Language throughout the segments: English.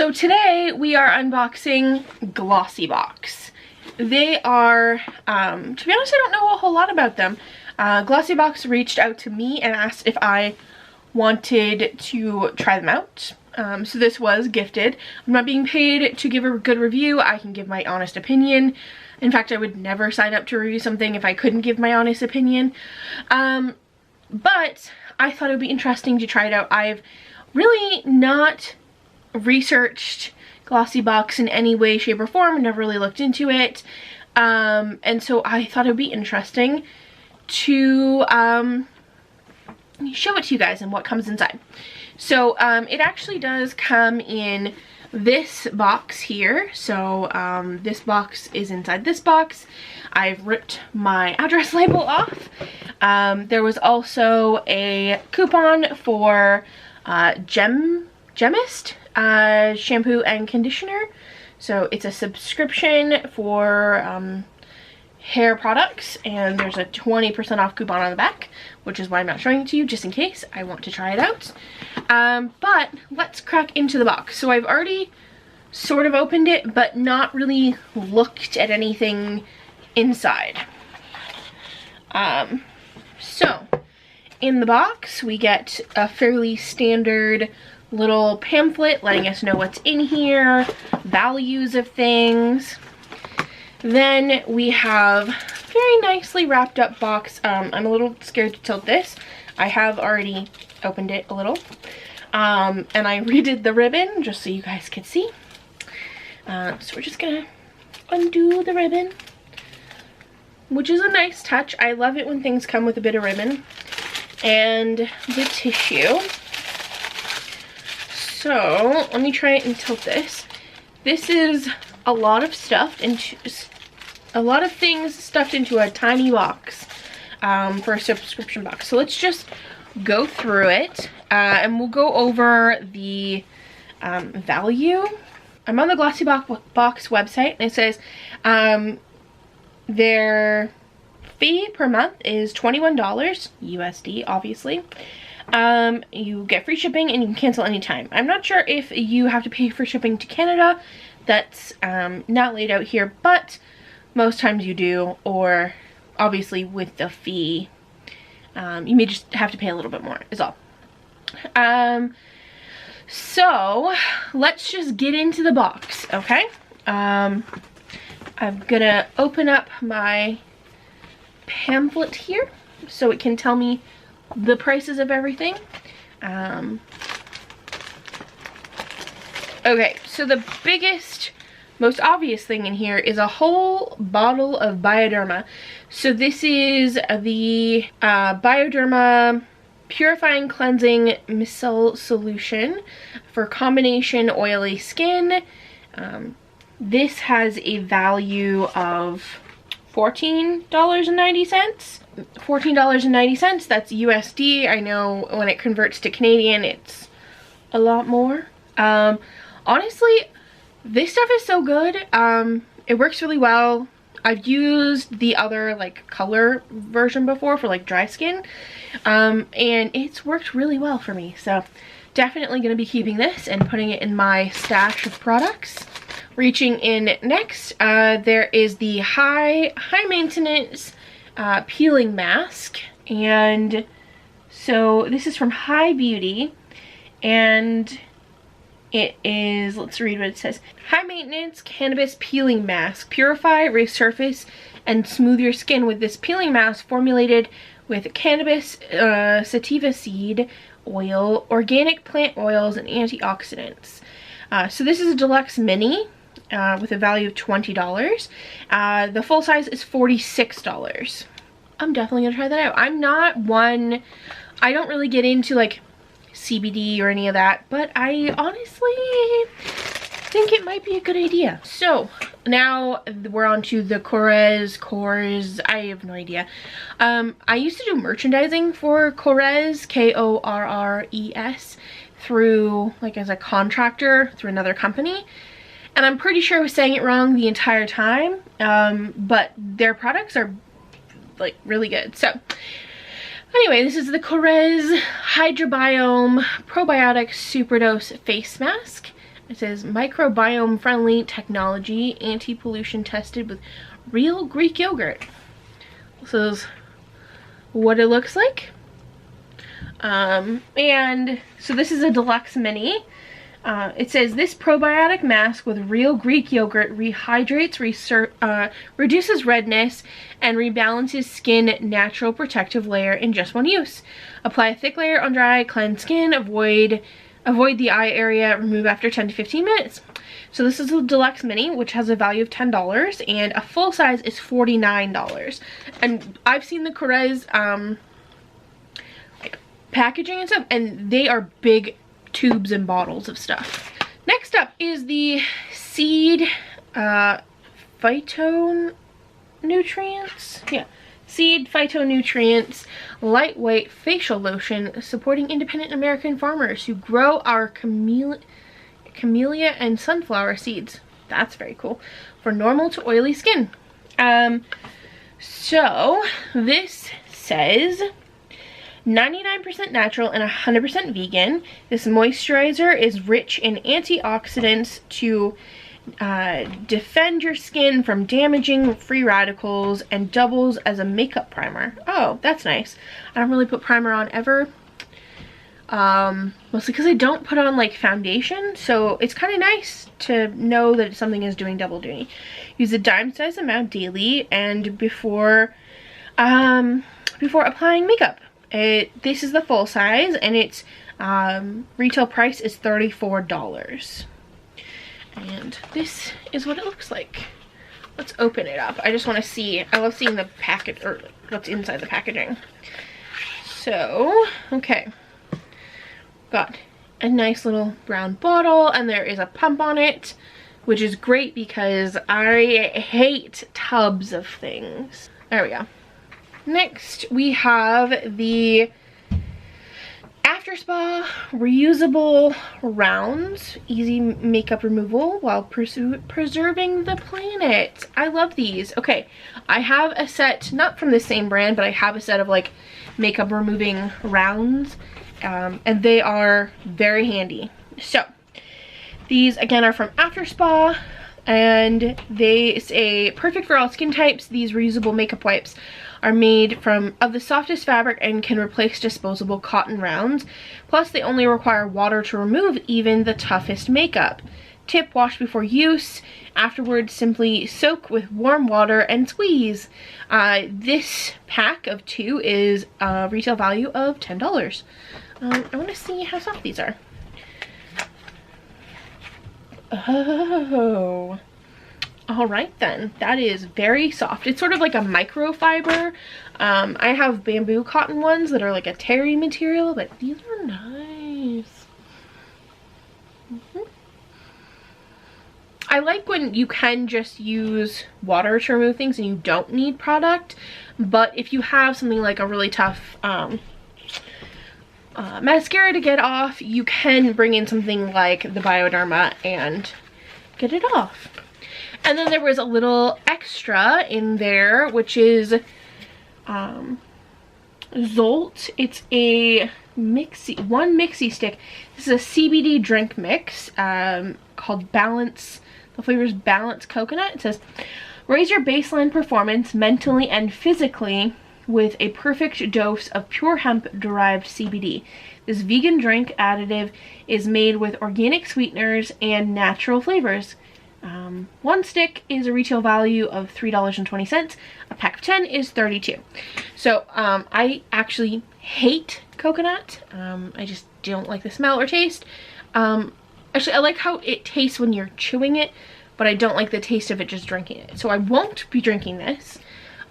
So today we are unboxing Glossy Box. They are, to be honest, I don't know a whole lot about them. Glossy Box reached out to me and asked if I wanted to try them out. So this was gifted. I'm not being paid to give a good review. I can give my honest opinion. In fact, I would never sign up to review something if I couldn't give my honest opinion. But I thought it would be interesting to try it out. I've really not researched Glossy Box in any way, shape, or form. I never really looked into it. And so I thought it would be interesting to show it to you guys and what comes inside. So it actually does come in this box here. So this box is inside this box. I've ripped my address label off. There was also a coupon for Gemist shampoo and conditioner. So it's a subscription for hair products, and there's a 20% off coupon on the back, which is why I'm not showing it to you, just in case I want to try it out. But let's crack into the box. So I've already sort of opened it, but not really looked at anything inside. So in the box we get a fairly standard little pamphlet letting us know what's in here, values of things. Then we have very nicely wrapped up box. I'm a little scared to tilt this. I have already opened it a little. And I redid the ribbon just so you guys could see. So we're just gonna undo the ribbon, which is a nice touch. I love it when things come with a bit of ribbon. And the tissue. So let me try it and tilt this. This is a lot of stuff into a lot of things stuffed into a tiny box for a subscription box. So let's just go through it and we'll go over the value. I'm on the Glossy Box website, and it says their fee per month is $21 USD, obviously. You get free shipping and you can cancel anytime. I'm not sure if you have to pay for shipping to Canada. That's not laid out here, but most times you do, or obviously with the fee you may just have to pay a little bit more is all. So let's just get into the box, okay? I'm gonna open up my pamphlet here so it can tell me the prices of everything. Okay, so the biggest, most obvious thing in here is a whole bottle of Bioderma. So this is the Bioderma Purifying Cleansing Micelle Solution for combination oily skin. This has a value of $14.90. $14.90, that's USD. I know when it converts to Canadian, it's a lot more. Honestly, this stuff is so good. It works really well. I've used the other like color version before for like dry skin, and it's worked really well for me. So definitely going to be keeping this and putting it in my stash of products. Reaching in next, there is the high maintenance peeling mask, and so this is from High Beauty, and it is, let's read what it says. High maintenance cannabis peeling mask. Purify, resurface, and smooth your skin with this peeling mask formulated with cannabis sativa seed oil, organic plant oils, and antioxidants. So this is a deluxe mini with a value of $20. The full size is $46. I'm definitely gonna try that out. I'm not one, I don't really get into like CBD or any of that, but I honestly think it might be a good idea. So now we're on to the Korres, I have no idea. I used to do merchandising for Korres, K-O-R-R-E-S, through, like, as a contractor through another company. And I'm pretty sure I was saying it wrong the entire time, but their products are like really good. So anyway, this is the Korres Hydrobiome Probiotic Superdose Face Mask. It says microbiome friendly technology, anti-pollution tested with real Greek yogurt. This is what it looks like. And so this is a deluxe mini. It says this probiotic mask with real Greek yogurt rehydrates, reduces redness, and rebalances skin natural protective layer in just one use. Apply a thick layer on dry, cleansed skin, avoid the eye area, remove after 10 to 15 minutes. So this is a deluxe mini, which has a value of $10, and a full size is $49. And I've seen the Korres like packaging and stuff, and they are big tubes and bottles of stuff. Next up is the Seed Phytonutrients. Yeah. Seed Phytonutrients lightweight facial lotion supporting independent American farmers who grow our camellia and sunflower seeds. That's very cool. For normal to oily skin. So this says 99% natural and 100% vegan. This moisturizer is rich in antioxidants to defend your skin from damaging free radicals and doubles as a makeup primer. Oh, that's nice. I don't really put primer on ever. Mostly because I don't put on like foundation, so it's kind of nice to know that something is doing double duty. Use a dime-sized amount daily and before applying makeup. This is the full size, and its retail price is $34. And this is what it looks like. Let's open it up. I just want to see. I love seeing the package, or what's inside the packaging. So, okay. Got a nice little brown bottle, and there is a pump on it, which is great because I hate tubs of things. There we go. Next, we have the After Spa reusable rounds, easy makeup removal while preserving the planet. I love these. Okay, I have a set, not from the same brand, but I have a set of like makeup removing rounds, and they are very handy. So these again are from After Spa, and they say perfect for all skin types. These reusable makeup wipes are made of the softest fabric and can replace disposable cotton rounds. Plus, they only require water to remove even the toughest makeup. Tip: wash before use. Afterwards, simply soak with warm water and squeeze. This pack of 2 is a retail value of $10. I want to see how soft these are. Oh. Alright then, that is very soft. It's sort of like a microfiber. I have bamboo cotton ones that are like a terry material, but these are nice. I like when you can just use water to remove things and you don't need product, but if you have something like a really tough mascara to get off, you can bring in something like the Bioderma and get it off. And then there was a little extra in there, which is Zolt. It's a one mixie stick. This is a CBD drink mix called Balance. The flavor is Balance Coconut. It says, raise your baseline performance mentally and physically with a perfect dose of pure hemp-derived CBD. This vegan drink additive is made with organic sweeteners and natural flavors. One stick is a retail value of $3.20. A pack of 10 is $32. So I actually hate coconut. I just don't like the smell or taste. Actually, I like how it tastes when you're chewing it, but I don't like the taste of it just drinking it. So I won't be drinking this,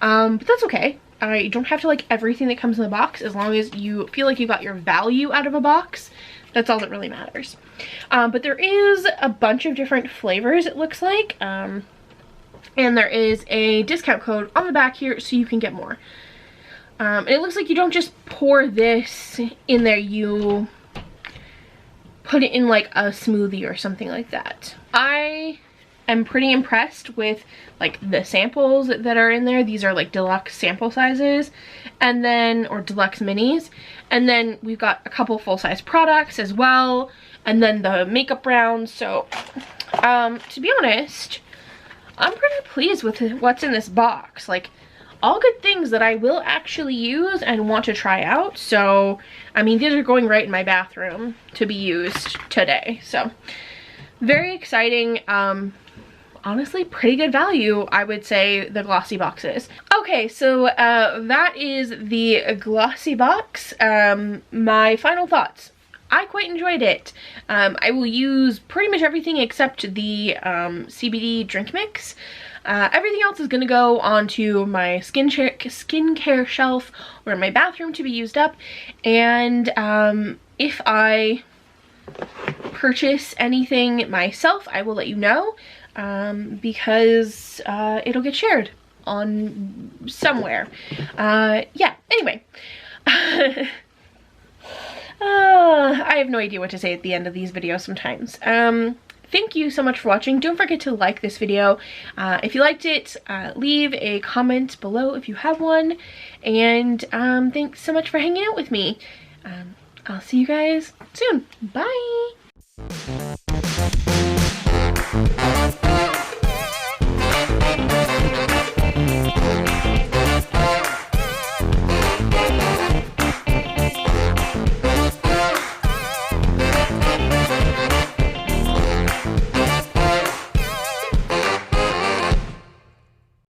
but that's okay. I don't have to like everything that comes in the box, as long as you feel like you got your value out of a box. That's all that really matters. But there is a bunch of different flavors, it looks like. And there is a discount code on the back here so you can get more. And it looks like you don't just pour this in there, you put it in like a smoothie or something like that. I am pretty impressed with like the samples that are in there. These are like deluxe sample sizes, and then, or deluxe minis. And then we've got a couple full-size products as well, and then the makeup rounds. So to be honest, I'm pretty pleased with what's in this box. Like, all good things that I will actually use and want to try out. So, I mean, these are going right in my bathroom to be used today. So, very exciting. Honestly, pretty good value, I would say, the Glossy boxes. Okay, so that is the Glossy box. My final thoughts. I quite enjoyed it. I will use pretty much everything except the CBD drink mix. Everything else is going to go onto my skincare shelf or in my bathroom to be used up. And if I purchase anything myself, I will let you know, because it'll get shared on somewhere. Yeah, anyway. I have no idea what to say at the end of these videos sometimes. Thank you so much for watching. Don't forget to like this video. If you liked it, leave a comment below if you have one. And thanks so much for hanging out with me. I'll see you guys soon. Bye!